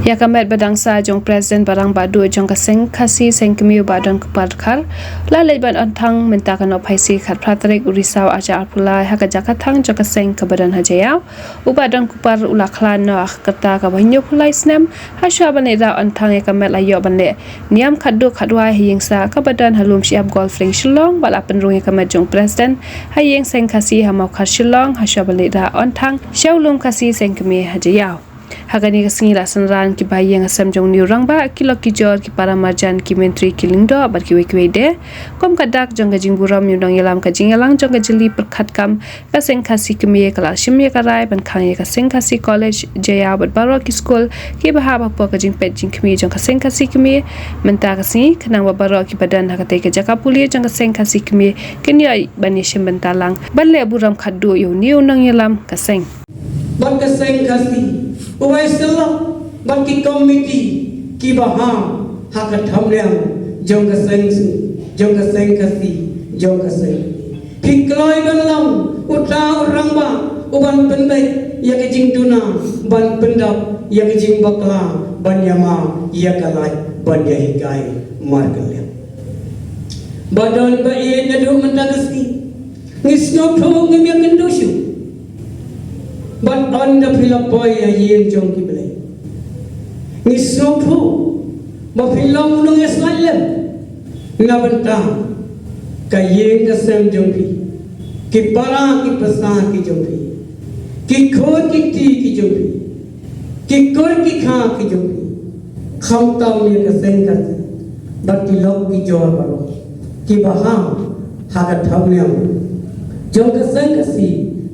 Ya kamet badangsa jong presiden barang badu jong kaseng kasi seng kemiu badon kepadkal lalai ban antang minta kano paisi khat pratrik urisau aja alpulai haka jakatang jong kaseng kebadan hajayau ubadon kupar ulaklan no kerta kabanyo pulai snem hasya baneda antang ya kamet layo bande niam khaddu khadwai hiyengsa kebadan halum siap golf ring shillong bala penrung ya kamet jong presiden hayeng seng kasi hamau khat shillong hasya baneda antang syaulum kasi seng kemi hajayau Hagani kasingi lasan ran ki bayi yang asam jong niu rang ba kilo ki jor ki para marjan ki menteri ki lingdo bar ki wei de kom kadak jong gajing buram yu dong yalam kajing yalang jong gajeli perkhat kam kaseng kasi kemiye kala shimye karai ban khang ye kaseng kasi college jaya bat baro ki school ki bahaba po kajing pet jing kemiye jong kaseng kasi kemiye menta kasingi kenang ba baro ki badan hakate ke jaka pulie jong kaseng kasi kemiye kenya bani shim bentalang balle buram khaddu yu niu nong yalam kaseng ban kaseng kasi Uwai selah bagi komiti kibaha hak thamliang jong kaseng kasi jong kaseng kikloi ban lam utra orang ba uban pendek ya kejing tuna ban pendap ya kejing bakla ban yama ya kalai ban ya hikai margalia badal ba ye nadu mentagasi ngisno tho ngimya kendusyu But on the Philapoy a yen jonky blade. Miss no true, but Philong no is silent. Navanta Kayen the same jonky. Kipara ki pasa ki jonky. Kikor ki tea ki jonky. Kikor ki kha ki jonky. Khamta me the same kasi. But ki log ki jor baro. Ki baha hagat hamliam. Jonka sengkasi,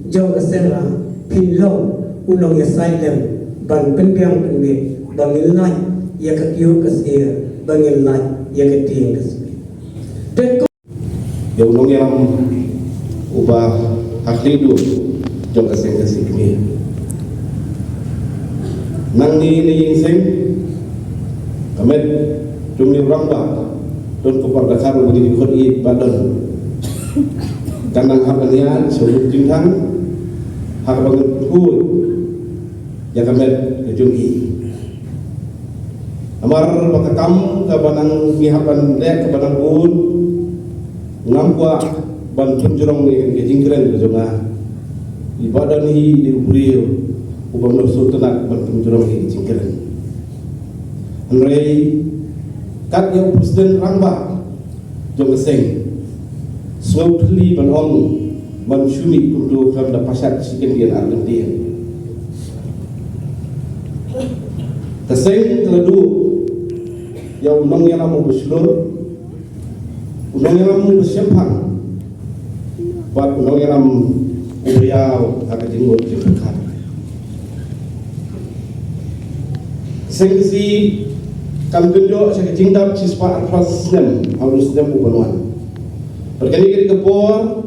jonka senra. Pinlong unong ya silem ban penbiang penbe bangil lai ya kakiu kasir bangil lai ya kating kasir teko ya unong yang ubah haklidu jong kaseng kasih kami nang ni yin seng kamet jumni ramba don ko pardakar bagi ikut i badan kanang haranian sebelum jinghan hak bangun hui yang kami kejungi amar pakakam ke banang mihapan lek ke banang bun ngamkwa ban tunjurong ni kejingkren kejunga ibadah ni di ubrio ubam nafsu tenak ban tunjurong ni kejingkren anrei kat yang presiden rangba jong keseng swabli ban ong Manusia untuk dalam pasar sekian Argentina. Keseng terlalu yang unang yang mau berseluruh, unang yang mau bersiapang, buat unang yang beliau akan jenggot jenggot. Keseng si kami tunjuk saya cinta siswa arfasnem harus dem bukan. Berkali-kali kepor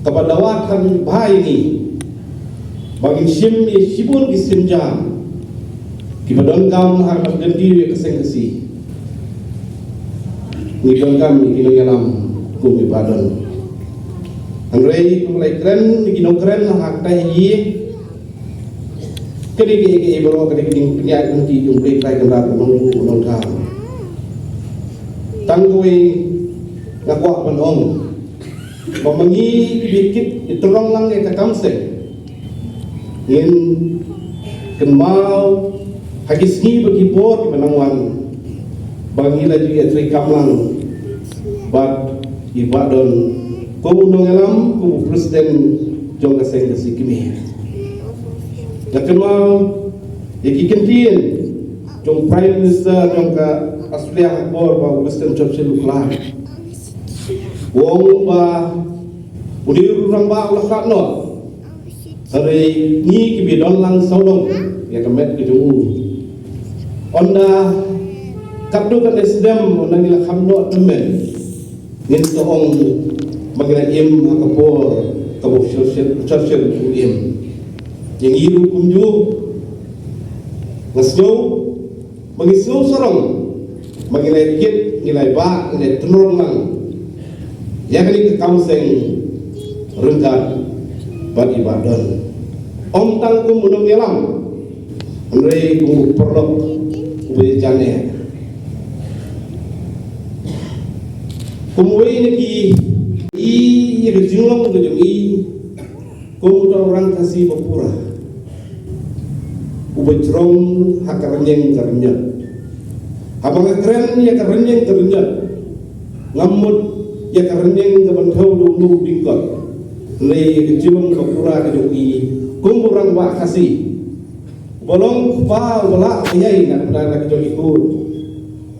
kepada wakan bahaya ini bagi sim sibun kisim jam kibadon kam harap dan diri keseng kesi ni dongkam ni yalam kum ibadon angrei kumulai keren ni keren hak teh yi kedi ke ibro kedi penyak nanti jumpai kai kendar nong tham tangui ngakwa penong memengi bikit iterong lang ke kamseng in kenmau hagis ni bagi bor menangwan bagi lagi etri kamlang bad ibadon kumu nongelam kumu presiden jong kaseng kasi kimi kenmau iki kentin jong prime minister jong ka Australia bor ba Winston Churchill uklar wong ba udir rang ba ulah katno hari ni kibidon lang saudong ya kemet kejungu onda kaddu kan esdem onda nila khamno temen nin toong magina im akapor kabo Churchill im yang iru kumju ngasyo mangisyo sorong magina kit nilai ba nilai tenurong lang yang ini kamseng renggat bagi badan om tangkum unong yalam Andrei ku perlok ube jane. Kumui ni ki i rejulong ke jumi kumu orang kasih bapura. Ube cerong hakarenyeng karenyat. Abang keren ya karenyeng karenyat. Ngamut ya karenyeng kabantau dulu bingkot. Lei rejulong bapura ke jumi kumu orang wak kasih. Bolong kupa wala ayai nak berada ke joli kun.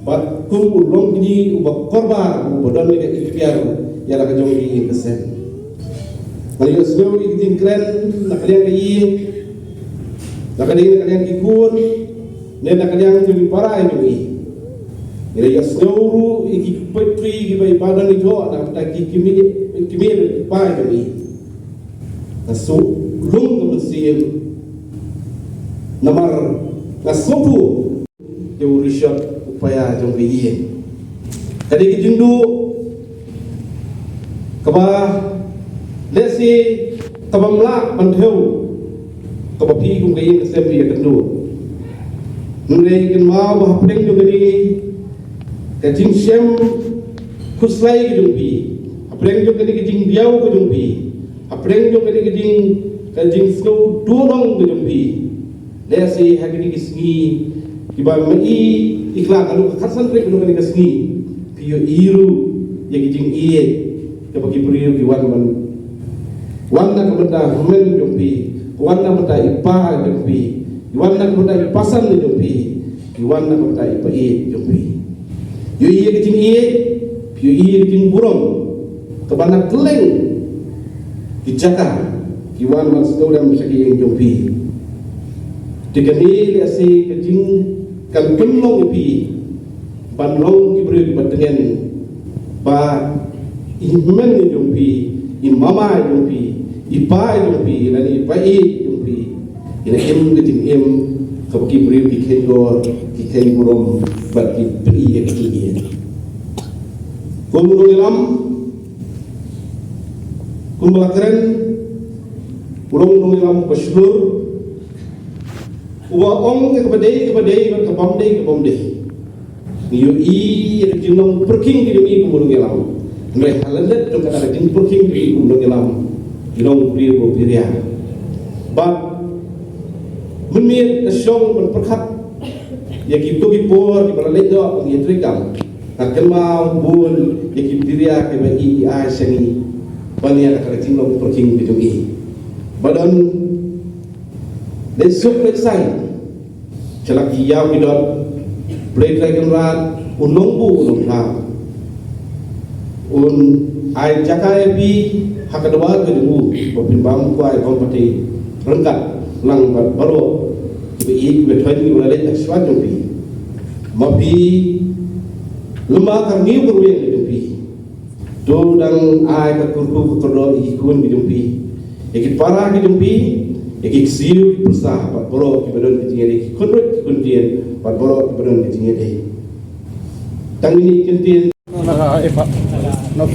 Bat kumpul long kini ubah korban ubah ni ke ikhtiar ya nak joli kesen. Kalau sebelum ikhtiar keren nak kalian kaya, nak kalian kikun, nak kalian joli para joli. Jadi sebelum ikhtiar petri kita ibadah ni jo nak kita kimi para joli. Nasuk long kemudian Namar nasupu yang riset upaya jom biye. Jadi kijindu kaba lesi tabamla bantheu kaba pi kum kayin assembly kendu. Nure kin ma bah peng jo gani kajing sem khuslai kijung pi. Apreng jo gani kijing diau kijung pi. Apreng jo gani kajing snow durong kijung pi. Lesi hagini kisni kiba mai ikhlas alu khasan trek no kani kisni piyo iru yagi jing iye kiba kibriyo kiwan man wanna kabenda humen jompi wanna benda ipa jompi wanna kabenda ipasan jompi wanna kabenda ipa iye jompi yo iye jing iye piyo iye jing burong kabana keleng kijaka kiwan man sedau dan misaki jompi Dikani lesi kejing kan kenlong ipi banlong kibri batengen ba imen jompi imama jompi ipa jompi nani pai jompi ina em kejing em kau kibri kikendor kikend burung bat kibri ya kejing kumulung ilam kumulakren burung ilam peslur Uwa ong ke badai ke bomdai niu i rejulong perking di demi kumulung elam ngai halandet dong kada jing perking di kumulung elam ilong pri bo piria bab menit asyong berperkat ya gitu gipor di balai do ngi trikam akan mau bun ya piria ke bagi ai sangi bani kada jing perking di demi badan Desuk lesai, celak kiau hidot, play dragon rat, unongbu unongha, ai jakai pi hakadwa kedemu, bopin bang kuai kompeti, rengkat lang baru, ibu betwani ulale ekswat jompi, mapi lemah karni berweng jompi, do dang ai kekurku kekerdo ikun jompi, ikut parah jompi. Eki siu bersah pat borok ki badon ki tinggi konrek kundian pat borok ki badon ki tinggi tang ini kentien no